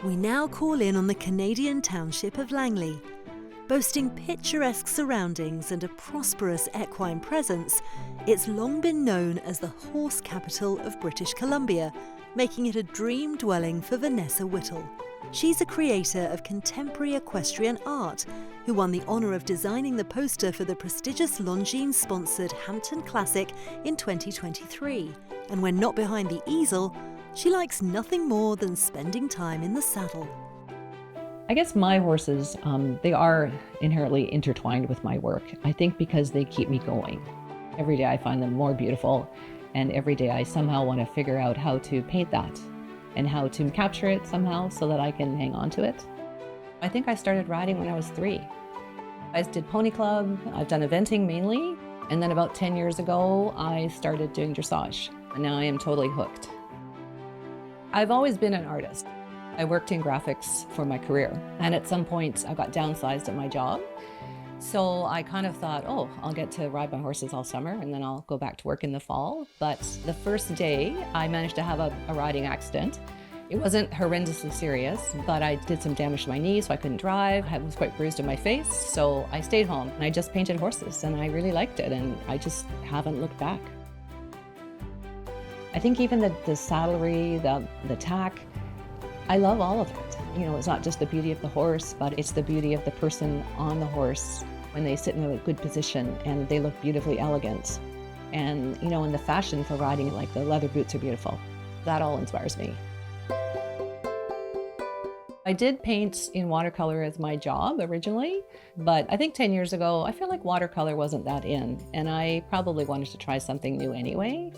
We now call in on the Canadian township of Langley. Boasting picturesque surroundings and a prosperous equine presence, it's long been known as the horse capital of British Columbia, making it a dream dwelling for Vannesa Whittell. She's a creator of contemporary equestrian art who won the honour of designing the poster for the prestigious Longines-sponsored Hampton Classic in 2023. And when not behind the easel, she likes nothing more than spending time in the saddle. I guess my horses, they are inherently intertwined with my work. I think because they keep me going. Every day I find them more beautiful, and every day I somehow want to figure out how to paint that and how to capture it somehow so that I can hang on to it. I think I started riding when I was 3. I did pony club, I've done eventing mainly, and then about 10 years ago I started doing dressage, and now I am totally hooked. I've always been an artist. I worked in graphics for my career, and at some point I got downsized at my job. So I kind of thought, oh, I'll get to ride my horses all summer and then I'll go back to work in the fall. But the first day I managed to have a riding accident. It wasn't horrendously serious, but I did some damage to my knee, so I couldn't drive. I was quite bruised in my face, so I stayed home and I just painted horses, and I really liked it, and I just haven't looked back. I think even the saddlery, the tack, I love all of it. You know, it's not just the beauty of the horse, but it's the beauty of the person on the horse when they sit in a good position and they look beautifully elegant. And, you know, in the fashion for riding, like the leather boots are beautiful. That all inspires me. I did paint in watercolor as my job originally, but I think 10 years ago, I feel like watercolor wasn't that in, and I probably wanted to try something new anyway.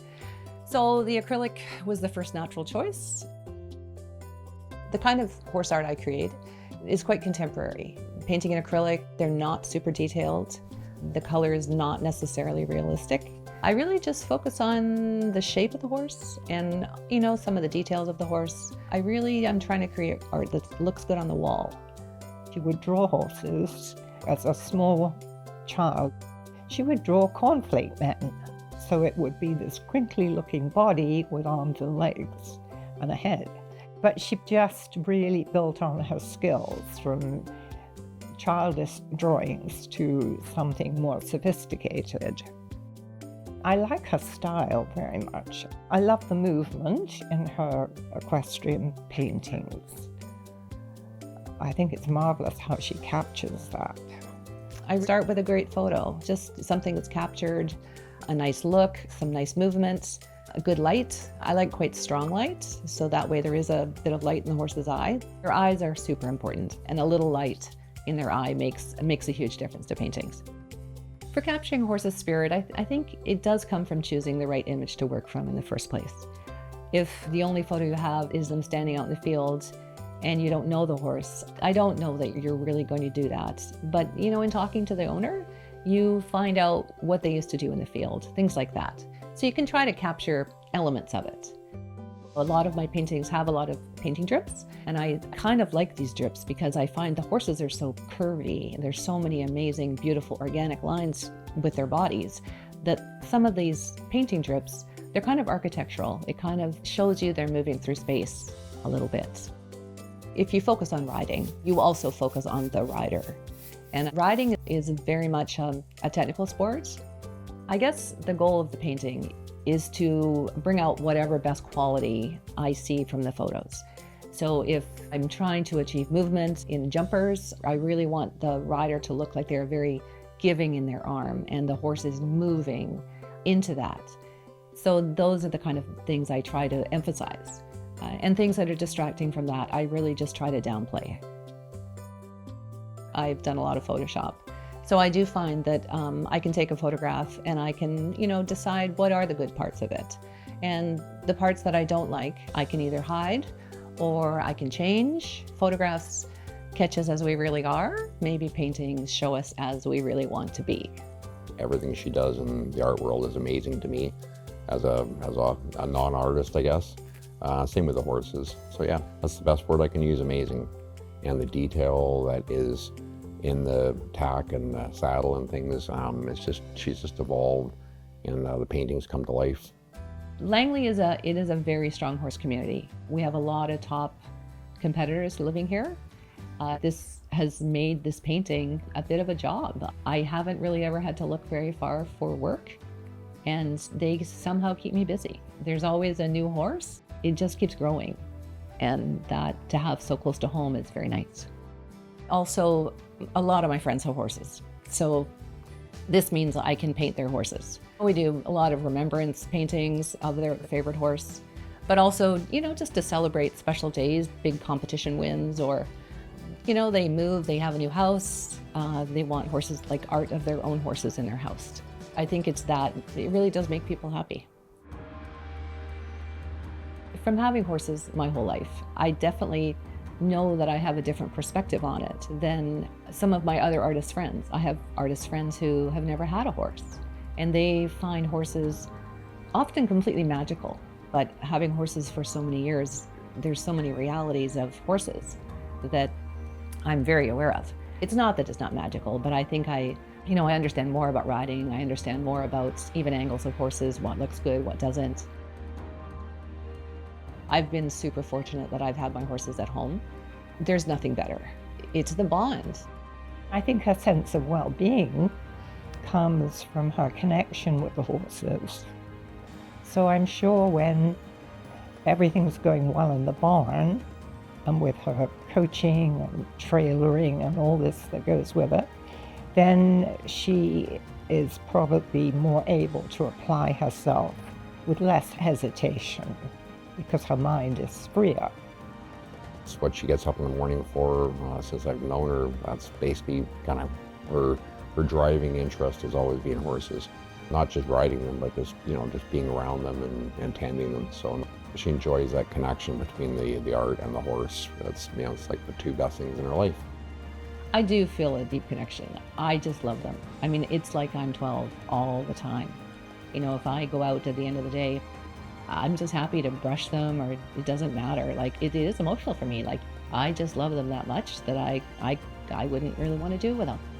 So the acrylic was the first natural choice. The kind of horse art I create is quite contemporary. Painting in acrylic, they're not super detailed. The color is not necessarily realistic. I really just focus on the shape of the horse and, you know, some of the details of the horse. I really am trying to create art that looks good on the wall. She would draw horses as a small child. She would draw cornflake men. So it would be this crinkly looking body with arms and legs and a head. But she just really built on her skills from childish drawings to something more sophisticated. I like her style very much. I love the movement in her equestrian paintings. I think it's marvelous how she captures that. I start with a great photo, just something that's captured a nice look, some nice movements. A good light. I like quite strong light, so that way there is a bit of light in the horse's eye. Their eyes are super important, and a little light in their eye makes a huge difference to paintings. For capturing a horse's spirit, I think it does come from choosing the right image to work from in the first place. If the only photo you have is them standing out in the field and you don't know the horse, I don't know that you're really going to do that. But, you know, in talking to the owner, you find out what they used to do in the field, things like that. So you can try to capture elements of it. A lot of my paintings have a lot of painting drips, and I kind of like these drips because I find the horses are so curvy and there's so many amazing, beautiful organic lines with their bodies that some of these painting drips, they're kind of architectural. It kind of shows you they're moving through space a little bit. If you focus on riding, you also focus on the rider. And riding is very much a technical sport. I guess the goal of the painting is to bring out whatever best quality I see from the photos. So if I'm trying to achieve movement in jumpers, I really want the rider to look like they're very giving in their arm and the horse is moving into that. So those are the kind of things I try to emphasize. And things that are distracting from that, I really just try to downplay. I've done a lot of Photoshop. So I do find that I can take a photograph and I can, you know, decide what are the good parts of it. And the parts that I don't like, I can either hide or I can change. Photographs catch us as we really are. Maybe paintings show us as we really want to be. Everything she does in the art world is amazing to me as a non-artist, I guess. Same with the horses. So yeah, that's the best word I can use, amazing. And the detail that is in the tack and the saddle and things, she's just evolved, and the paintings come to life. Langley is a very strong horse community. We have a lot of top competitors living here. This has made this painting a bit of a job. I haven't really ever had to look very far for work, and they somehow keep me busy. There's always a new horse. It just keeps growing, and that to have so close to home is very nice. Also, a lot of my friends have horses, so this means I can paint their horses. We do a lot of remembrance paintings of their favorite horse, but also, just to celebrate special days, big competition wins, or, they move, they have a new house, they want horses, like art of their own horses in their house. I think it really does make people happy. From having horses my whole life, I definitely know that I have a different perspective on it than some of my other artist friends. I have artist friends who have never had a horse, and they find horses often completely magical. But having horses for so many years, there's so many realities of horses that I'm very aware of. It's not that it's not magical, but I think I understand more about riding. I understand more about even angles of horses, what looks good, what doesn't. I've been super fortunate that I've had my horses at home. There's nothing better. It's the bond. I think her sense of well-being comes from her connection with the horses. So I'm sure when everything's going well in the barn, and with her coaching and trailering and all this that goes with it, then she is probably more able to apply herself with less hesitation because her mind is freer. It's what she gets up in the morning for. Since I've known her, that's basically kind of her driving interest has always been horses. Not just riding them, but just being around them and tending them. So she enjoys that connection between the art and the horse. It's like the two best things in her life. I do feel a deep connection. I just love them. I mean, it's like I'm 12 all the time. If I go out at the end of the day, I'm just happy to brush them, or it doesn't matter. Like, it is emotional for me. Like, I just love them that much that I wouldn't really want to do without them.